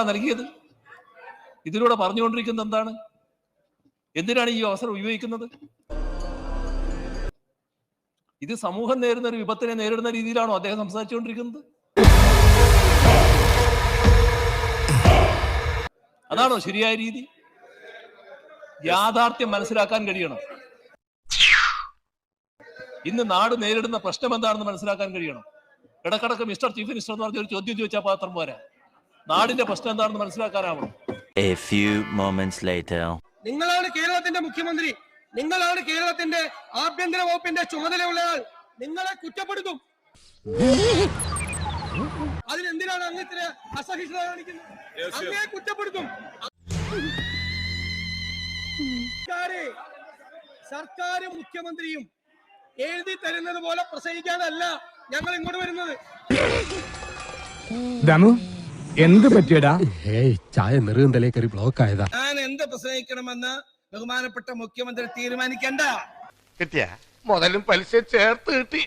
നൽകിയത്. ഇതിലൂടെ പറഞ്ഞുകൊണ്ടിരിക്കുന്നത് എന്താണ്? എന്തിനാണ് ഈ അവസരം ഉപയോഗിക്കുന്നത്? ഇത് സമൂഹം നേരിടുന്ന ഒരു വിപത്തിനെ നേരിടുന്ന രീതിയിലാണോ അദ്ദേഹം സംസാരിച്ചുകൊണ്ടിരിക്കുന്നത്? അതാണോ ശരിയായ രീതി? യാഥാർത്ഥ്യം മനസ്സിലാക്കാൻ കഴിയണം. ഇന്ന് നാട് നേരിടുന്ന പ്രശ്നം എന്താണെന്ന് മനസ്സിലാക്കാൻ കഴിയണം. ഇടക്കിടക്ക് മിസ്റ്റർ ചീഫ് മിനിസ്റ്റർ എന്ന് പറഞ്ഞ ഒരു ചോദ്യം ചോദിച്ചാൽ പാത്രം പോരാ. നാടിന്റെ പ്രശ്നം എന്താണെന്ന് മനസ്സിലാക്കാനാവണം. A few moments later. നിങ്ങളാണ് കേരളത്തിന്റെ മുഖ്യമന്ത്രി, നിങ്ങളാണ് കേരളത്തിന്റെ ആഭ്യന്തര വകുപ്പിന്റെ ചുമതലയുള്ളയാൾ. നിങ്ങളെ കുറ്റപ്പെടുത്തും. അതിനെന്തിനാണ് അങ്ങ് ഇത്ര അസഹിഷ്ണുത കാണിക്കുന്നത്? അങ്ങേ കുറ്റപ്പെടുത്തും. സർക്കാരും മുഖ്യമന്ത്രിയും എഴുതി തരുന്നത് പോലെ പ്രസംഗിക്കാനല്ല ഞങ്ങൾ ഇങ്ങോട്ട് വരുന്നത്. എന്ത് പറ്റിയടാ? ചായ നെറുകന്തലേ കയറി ബ്ലോക്ക് ആയതാ. ഞാൻ എന്ത് പ്രസംഗിക്കണമെന്ന് ബഹുമാനപ്പെട്ട മുഖ്യമന്ത്രി തീരുമാനിക്കണ്ട. കിട്ടിയ മുതലും പലിശ ചേർത്ത് കിട്ടി.